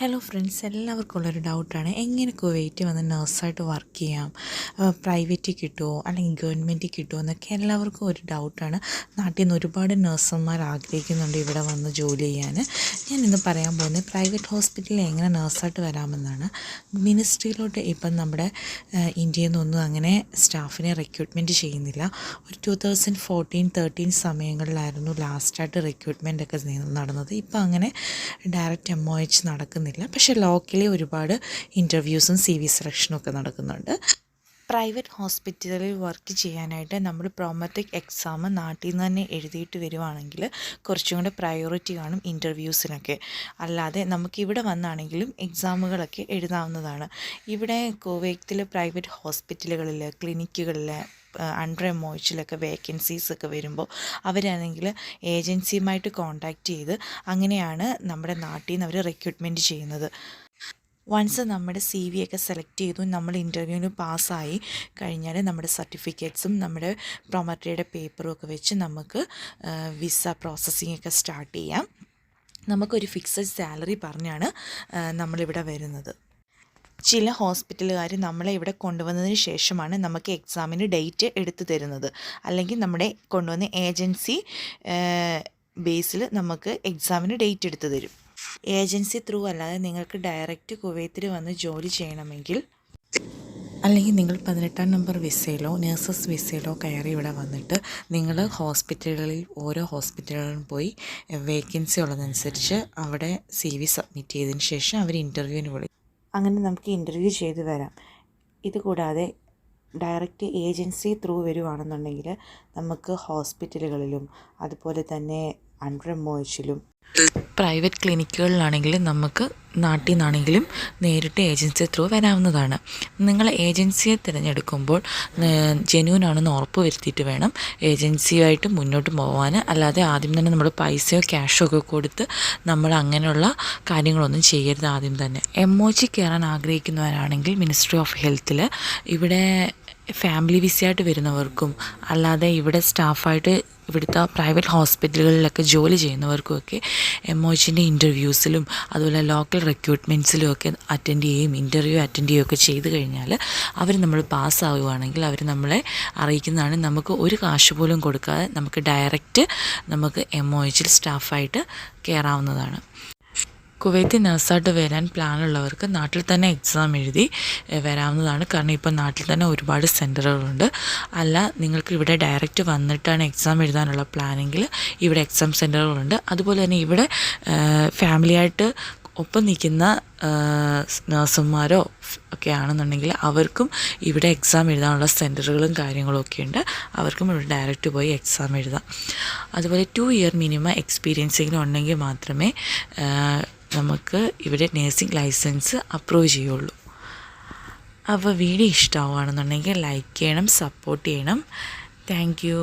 Hello friends, എല്ലാവർക്കും ഉള്ളൊരു ഡൗട്ടാണ് എങ്ങനെ കുവൈറ്റിൽ വന്ന് നഴ്സായിട്ട് വർക്ക് ചെയ്യാം, പ്രൈവറ്റിൽ കിട്ടുമോ അല്ലെങ്കിൽ ഗവൺമെൻറ്റിൽ കിട്ടുമോ എന്നൊക്കെ എല്ലാവർക്കും ഒരു ഡൗട്ടാണ്. നാട്ടിൽ നിന്ന് ഒരുപാട് നഴ്സുമാർ ആഗ്രഹിക്കുന്നുണ്ട് ഇവിടെ വന്ന് ജോലി ചെയ്യാൻ. ഞാൻ ഇന്ന് പറയാൻ പോകുന്നത് പ്രൈവറ്റ് ഹോസ്പിറ്റലിൽ എങ്ങനെ നഴ്സായിട്ട് വരാമെന്നാണ്. മിനിസ്ട്രിയിലോട്ട് ഇപ്പം നമ്മുടെ ഇന്ത്യയിൽ നിന്നൊന്നും അങ്ങനെ സ്റ്റാഫിനെ റിക്രൂട്ട്മെൻറ്റ് ചെയ്യുന്നില്ല. ഒരു 2014-13 സമയങ്ങളിലായിരുന്നു ലാസ്റ്റായിട്ട് റിക്രൂട്ട്മെൻ്റ് ഒക്കെ നടന്നത്. ഇപ്പം അങ്ങനെ ഡയറക്റ്റ് MOH നടക്കുന്നില്ല. പക്ഷേ ലോക്കലി ഒരുപാട് ഇൻ്റർവ്യൂസും CV സെലക്ഷനും ഒക്കെ നടക്കുന്നുണ്ട്. പ്രൈവറ്റ് ഹോസ്പിറ്റലിൽ വർക്ക് ചെയ്യാനായിട്ട് നമ്മൾ പ്രോമറ്റിക് എക്സാം നാട്ടിൽ നിന്ന് തന്നെ എഴുതിയിട്ട് വരുവാണെങ്കിൽ കുറച്ചും കൂടെ പ്രയോറിറ്റി കാണും ഇൻ്റർവ്യൂസിനൊക്കെ. അല്ലാതെ നമുക്കിവിടെ വന്നാണെങ്കിലും എക്സാമുകളൊക്കെ എഴുതാവുന്നതാണ്. ഇവിടെ കുവൈത്തിൽ പ്രൈവറ്റ് ഹോസ്പിറ്റലുകളിൽ, ക്ലിനിക്കുകളിൽ അണ്ടർ MOHലൊക്കെ വേക്കൻസീസൊക്കെ വരുമ്പോൾ അവരാണെങ്കിൽ ഏജൻസിയുമായിട്ട് കോൺടാക്റ്റ് ചെയ്ത് അങ്ങനെയാണ് നമ്മുടെ നാട്ടിൽ നിന്ന് അവർ റിക്രൂട്ട്മെൻറ്റ് ചെയ്യുന്നത്. വൺസ് നമ്മുടെ CV ഒക്കെ സെലക്ട് ചെയ്തു, നമ്മൾ ഇൻ്റർവ്യൂവിന് പാസ്സായി കഴിഞ്ഞാൽ നമ്മുടെ സർട്ടിഫിക്കറ്റ്സും നമ്മുടെ പ്രൊമോട്ടറിയുടെ പേപ്പറും ഒക്കെ വെച്ച് നമുക്ക് വിസ പ്രോസസ്സിംഗ് ഒക്കെ സ്റ്റാർട്ട് ചെയ്യാം. നമുക്കൊരു ഫിക്സഡ് സാലറി പറഞ്ഞാണ് നമ്മളിവിടെ വരുന്നത്. ചില ഹോസ്പിറ്റലുകാർ നമ്മളെ ഇവിടെ കൊണ്ടുവന്നതിന് ശേഷമാണ് നമുക്ക് എക്സാമിന് ഡേറ്റ് എടുത്തു തരുന്നത്. അല്ലെങ്കിൽ നമ്മുടെ കൊണ്ടുവന്ന ഏജൻസി ബേസിൽ നമുക്ക് എക്സാമിന് ഡേറ്റ് എടുത്തു തരും. ഏജൻസി ത്രൂ അല്ലാതെ നിങ്ങൾക്ക് ഡയറക്റ്റ് കുവൈത്തിൽ വന്ന് ജോലി ചെയ്യണമെങ്കിൽ, അല്ലെങ്കിൽ നിങ്ങൾ 18-ാം നമ്പർ വിസയിലോ നഴ്സസ് വിസയിലോ കയറി ഇവിടെ വന്നിട്ട് നിങ്ങൾ ഹോസ്പിറ്റലുകളിൽ ഓരോ ഹോസ്പിറ്റലുകളിലും പോയി വേക്കൻസി ഉള്ളതനുസരിച്ച് അവിടെ CV സബ്മിറ്റ് ചെയ്തതിന് ശേഷം അവർ ഇൻ്റർവ്യൂവിന് വിളിക്കും. അങ്ങനെ നമുക്ക് ഇൻ്റർവ്യൂ ചെയ്ത് വരാം. ഇതുകൂടാതെ ഡയറക്റ്റ് ഏജൻസി ത്രൂ വരുവാണെന്നുണ്ടെങ്കിൽ നമുക്ക് ഹോസ്പിറ്റലുകളിലും അതുപോലെ തന്നെ അണ്ടർ MOHലും പ്രൈവറ്റ് ക്ലിനിക്കുകളിലാണെങ്കിൽ നമുക്ക് നാട്ടിൽ നിന്നാണെങ്കിലും നേരിട്ട് ഏജൻസി ത്രൂ വരാവുന്നതാണ്. നിങ്ങൾ ഏജൻസിയെ തിരഞ്ഞെടുക്കുമ്പോൾ ജെന്യൂൻ ആണെന്ന് ഉറപ്പ് വരുത്തിയിട്ട് വേണം ഏജൻസിയുമായിട്ട് മുന്നോട്ട് പോകാൻ. അല്ലാതെ ആദ്യം തന്നെ നമ്മൾ പൈസയോ ക്യാഷോ ഒക്കെ കൊടുത്ത് നമ്മൾ അങ്ങനെയുള്ള കാര്യങ്ങളൊന്നും ചെയ്യരുത്. ആദ്യം തന്നെ MOH കയറാൻ ആഗ്രഹിക്കുന്നവരാണെങ്കിൽ മിനിസ്ട്രി ഓഫ് ഹെൽത്തിൽ ഇവിടെ ഫാമിലി വിസയായിട്ട് വരുന്നവർക്കും അല്ലാതെ ഇവിടെ സ്റ്റാഫായിട്ട് ഇവിടുത്തെ പ്രൈവറ്റ് ഹോസ്പിറ്റലുകളിലൊക്കെ ജോലി ചെയ്യുന്നവർക്കുമൊക്കെ MOHൻ്റെ ഇൻ്റർവ്യൂസിലും അതുപോലെ ലോക്കൽ റിക്രൂട്ട്മെൻറ്റ്സിലും ഒക്കെ ഇൻ്റർവ്യൂ അറ്റൻഡ് ചെയ്യുകയൊക്കെ ചെയ്ത് കഴിഞ്ഞാൽ അവർ നമ്മൾ പാസ്സാവുകയാണെങ്കിൽ അവർ നമ്മളെ അറിയിക്കുന്നതാണ്. നമുക്ക് ഒരു കാശ് പോലും കൊടുക്കാതെ നമുക്ക് ഡയറക്റ്റ് നമുക്ക് MOHൽ സ്റ്റാഫായിട്ട് കയറാവുന്നതാണ്. കുവൈത്തിൽ നഴ്സായിട്ട് വരാൻ പ്ലാനുള്ളവർക്ക് നാട്ടിൽ തന്നെ എക്സാം എഴുതി വരാവുന്നതാണ്. കാരണം ഇപ്പോൾ നാട്ടിൽ തന്നെ ഒരുപാട് സെൻറ്ററുകളുണ്ട്. അല്ല നിങ്ങൾക്ക് ഇവിടെ ഡയറക്റ്റ് വന്നിട്ടാണ് എക്സാം എഴുതാനുള്ള പ്ലാനെങ്കിൽ ഇവിടെ എക്സാം സെൻറ്ററുകളുണ്ട്. അതുപോലെ തന്നെ ഇവിടെ ഫാമിലിയായിട്ട് ഒപ്പം നിൽക്കുന്ന നഴ്സുമാരോ ഒക്കെ ആണെന്നുണ്ടെങ്കിൽ അവർക്കും ഇവിടെ എക്സാം എഴുതാനുള്ള സെൻറ്ററുകളും കാര്യങ്ങളും ഒക്കെ ഉണ്ട്. അവർക്കും ഇവിടെ ഡയറക്റ്റ് പോയി എക്സാം എഴുതാം. അതുപോലെ 2 ഇയർ മിനിമം എക്സ്പീരിയൻസെങ്കിലും ഉണ്ടെങ്കിൽ മാത്രമേ നമുക്ക് ഇവിടെ നേഴ്സിംഗ് ലൈസൻസ് അപ്രൂവ് ചെയ്യുള്ളൂ. അപ്പോൾ വീഡിയോ ഇഷ്ടമാവുകയാണെന്നുണ്ടെങ്കിൽ ലൈക്ക് ചെയ്യണം, സപ്പോർട്ട് ചെയ്യണം. Thank you.